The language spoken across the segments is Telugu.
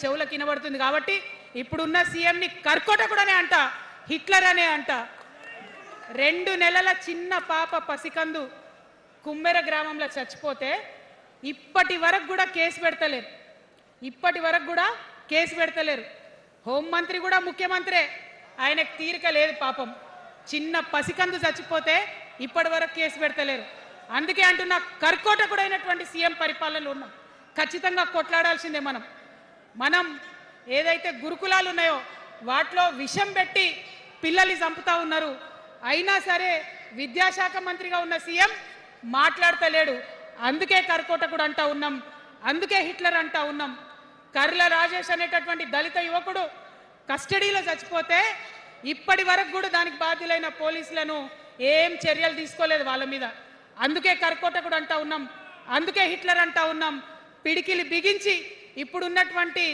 చెవులకు వినబడుతుంది కాబట్టి ఇప్పుడున్న సీఎంని కర్కోటకుడనే అంట, హిట్లర్ అనే అంట. 2 నెలల చిన్న పాప పసికందు కుమ్మెర గ్రామంలో చచ్చిపోతే ఇప్పటి వరకు కూడా కేసు పెడతలేరు. హోంమంత్రి కూడా ముఖ్యమంత్రే, ఆయనకు తీరిక లేదు పాపం. చిన్న పసికందు చచ్చిపోతే ఇప్పటి వరకు కేసు పెడతలేరు. అందుకే అంటున్నా, కర్కోటకుడైనటువంటి సీఎం పరిపాలనలో ఉన్నాం. ఖచ్చితంగా కొట్లాడాల్సిందే. మనం ఏదైతే గురుకులాలు ఉన్నాయో వాటిలో విషం పెట్టి పిల్లల్ని చంపుతా ఉన్నారు. అయినా సరే విద్యాశాఖ మంత్రిగా ఉన్న సీఎం మాట్లాడతలేడు. అందుకే కర్కోటకుడు అంటా ఉన్నాం, అందుకే హిట్లర్ అంటా ఉన్నాం. కర్ల రాజేష్ అనేటటువంటి దళిత యువకుడు కస్టడీలో చచ్చిపోతే ఇప్పటి వరకు కూడా దానికి బాధ్యులైన పోలీసులను ఏం చర్యలు తీసుకోలేదు వాళ్ళ మీద. అందుకే కర్కోటకుడు అంటా ఉన్నాం, అందుకే హిట్లర్ అంటా ఉన్నాం. పిడికిలి బిగించి ఇప్పుడున్నటువంటి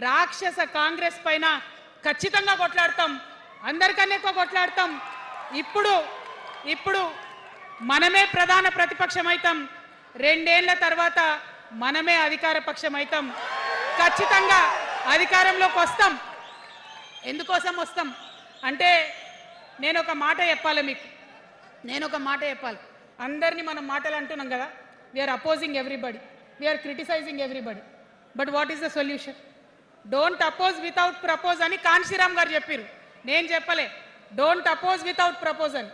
రాక్షస కాంగ్రెస్ పైన ఖచ్చితంగా కొట్లాడతాం, అందరికన్నా ఎక్కువ కొట్లాడతాం. ఇప్పుడు మనమే ప్రధాన ప్రతిపక్షం అవుతాం. 2 ఏళ్ల తర్వాత మనమే అధికార పక్షం అవుతాం. ఖచ్చితంగా అధికారంలోకి వస్తాం. ఎందుకోసం వస్తాం అంటే నేను ఒక మాట చెప్పాలి. అందరినీ మనం మాటలు అంటున్నాం కదా, we are opposing everybody, we are criticising everybody. But what is the solution? Don't oppose without propose అని కాన్షీరామ్ గారు చెప్పారు. నేను చెప్పలే, don't oppose without proposal.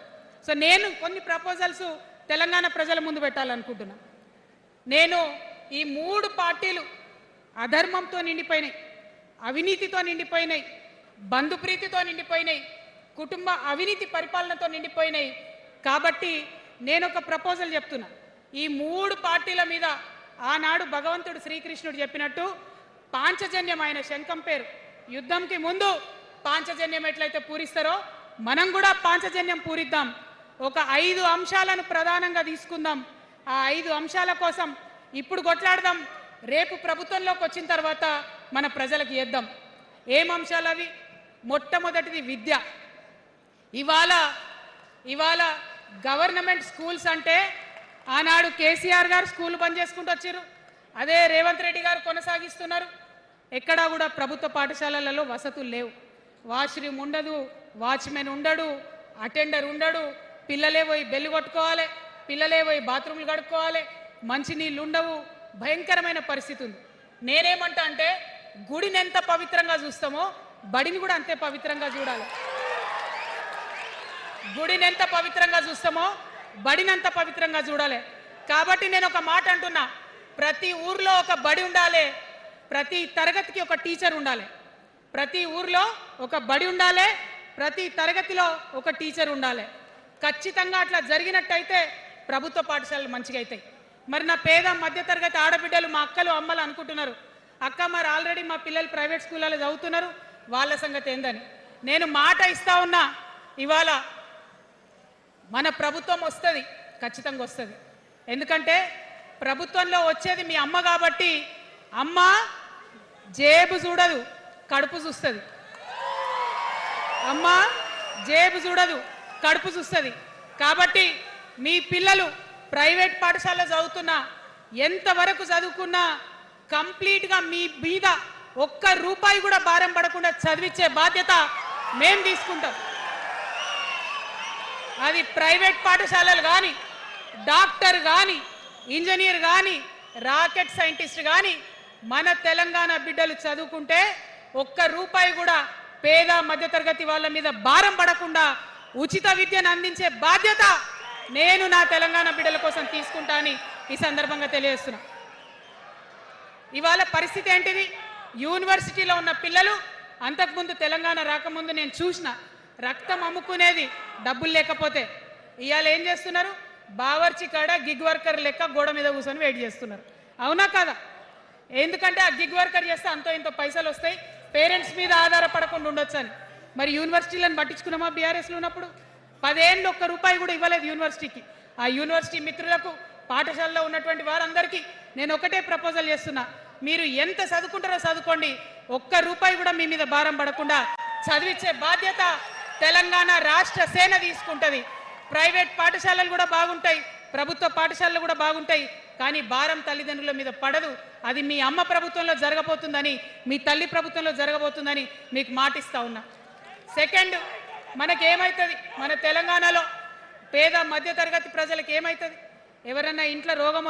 So నేను కొన్ని ప్రపోజల్స్ తెలంగాణ ప్రజల ముందు పెట్టాలనుకుంటున్నా. నేను ఈ 3 పార్టీలు అధర్మంతో నిండిపోయినాయి, అవినీతితో నిండిపోయినాయి, బంధుప్రీతితో నిండిపోయినాయి, కుటుంబ అవినీతి పరిపాలనతో నిండిపోయినాయి. కాబట్టి నేను ఒక ప్రపోజల్ చెప్తున్నా. ఈ 3 పార్టీల మీద ఆనాడు భగవంతుడు శ్రీకృష్ణుడు చెప్పినట్టు పాంచజన్యం, ఆయన శంఖం పేరు, యుద్ధంకి ముందు పాంచజన్యం ఎట్లయితే పూరిస్తారో మనం కూడా పాంచజన్యం పూరిద్దాం. ఒక 5 అంశాలను ప్రధానంగా తీసుకుందాం. ఆ 5 అంశాల కోసం ఇప్పుడు కొట్లాడదాం. రేపు ప్రభుత్వంలోకి వచ్చిన తర్వాత మన ప్రజలకు ఇద్దాం. ఏం అంశాలు అవి? మొట్టమొదటిది విద్య. ఇవాళ గవర్నమెంట్ స్కూల్స్ అంటే ఆనాడు కేసీఆర్ గారు స్కూల్ బంద్ చేసుకుంటూ వచ్చారు, అదే రేవంత్ రెడ్డి గారు కొనసాగిస్తున్నారు. ఎక్కడా కూడా ప్రభుత్వ పాఠశాలలలో వసతులు లేవు. వాష్రూమ్ ఉండదు, వాచ్మెన్ ఉండడు, అటెండర్ ఉండడు, పిల్లలే పోయి బెల్లు కొట్టుకోవాలి, పిల్లలే పోయి బాత్రూమ్లు కడుక్కోవాలి, మంచినీళ్ళు ఉండవు, భయంకరమైన పరిస్థితి ఉంది. నేనేమంటా అంటే గుడిని ఎంత పవిత్రంగా చూస్తామో బడిని కూడా అంతే పవిత్రంగా చూడాలి. గుడిని ఎంత పవిత్రంగా చూస్తామో బడిని అంత పవిత్రంగా చూడాలి. కాబట్టి నేను ఒక మాట అంటున్నా, ప్రతి ఊర్లో ఒక బడి ఉండాలి, ప్రతి తరగతికి ఒక టీచర్ ఉండాలి. ప్రతి ఊర్లో ఒక బడి ఉండాలి, ప్రతి తరగతిలో ఒక టీచర్ ఉండాలి. ఖచ్చితంగా అట్లా జరిగినట్టయితే ప్రభుత్వ పాఠశాలలు మంచిగా అవుతాయి. మరి నా పేద మధ్యతరగతి ఆడబిడ్డలు, మా అక్కలు అమ్మలు అనుకుంటున్నారు, అక్క మరి ఆల్రెడీ మా పిల్లలు ప్రైవేట్ స్కూళ్ళలో చదువుతున్నారు, వాళ్ళ సంగతి ఏందని. నేను మాట ఇస్తా ఉన్నా, ఇవాళ మన ప్రభుత్వం వస్తుంది, ఖచ్చితంగా వస్తుంది. ఎందుకంటే ప్రభుత్వంలో వచ్చేది మీ అమ్మ కాబట్టి అమ్మ జేబు చూడదు, కడుపు చూస్తుంది. అమ్మ జేబు చూడదు, కడుపు చూస్తుంది. కాబట్టి మీ పిల్లలు ప్రైవేట్ పాఠశాలలో చదువుతున్నా, ఎంతవరకు చదువుకున్నా కంప్లీట్గా మీ మీద ఒక్క రూపాయి కూడా భారం పడకుండా చదివించే బాధ్యత మేం తీసుకుంటాం. అది ప్రైవేట్ పాఠశాలలు కానీ, డాక్టర్ కానీ, ఇంజనీర్ కానీ, రాకెట్ సైంటిస్ట్ కానీ మన తెలంగాణ బిడ్డలు చదువుకుంటే ఒక్క రూపాయి కూడా పేద మధ్యతరగతి వాళ్ళ మీద భారం పడకుండా ఉచిత విద్యను అందించే బాధ్యత నేను నా తెలంగాణ బిడ్డల కోసం తీసుకుంటా అని ఈ సందర్భంగా తెలియజేస్తున్నా. ఇవాళ పరిస్థితి ఏంటిది? యూనివర్సిటీలో ఉన్న పిల్లలు అంతకుముందు తెలంగాణ రాకముందు నేను చూసిన రక్తం అమ్ముకునేది డబ్బులు లేకపోతే. ఇవాళ ఏం చేస్తున్నారు? బావర్చి కాడ గిగ్ వర్కర్ లెక్క గోడ మీద కూర్చొని వెయిట్ చేస్తున్నారు. అవునా కాదా? ఎందుకంటే ఆ గిగ్ వర్కర్ చేస్తే అంతో ఇంతో పైసలు వస్తాయి, పేరెంట్స్ మీద ఆధారపడకుండా ఉండొచ్చు అని. మరి యూనివర్సిటీలను పట్టించుకున్నామా? బీఆర్ఎస్లో ఉన్నప్పుడు 10 ఏళ్ళు ఒక్క రూపాయి కూడా ఇవ్వలేదు యూనివర్సిటీకి. ఆ యూనివర్సిటీ మిత్రులకు, పాఠశాలలో ఉన్నటువంటి వారందరికీ నేను ఒకటే ప్రపోజల్ చేస్తున్నా, మీరు ఎంత చదువుకుంటారో చదువుకోండి, ఒక్క రూపాయి కూడా మీ మీద భారం పడకుండా చదివించే బాధ్యత తెలంగాణ రాష్ట్ర సేన తీసుకుంటుంది. ప్రైవేట్ పాఠశాలలు కూడా బాగుంటాయి, ప్రభుత్వ పాఠశాలలు కూడా బాగుంటాయి. కానీ భారం తల్లిదండ్రుల మీద పడదు. అది మీ అమ్మ ప్రభుత్వంలో జరగబోతుందని, మీ తల్లి ప్రభుత్వంలో జరగబోతుందని మీకు మాటిస్తా ఉన్నా. సెకండ్, మనకేమవుతుంది, మన తెలంగాణలో పేద మధ్యతరగతి ప్రజలకు ఏమవుతుంది? ఎవరన్నా ఇంట్లో రోగం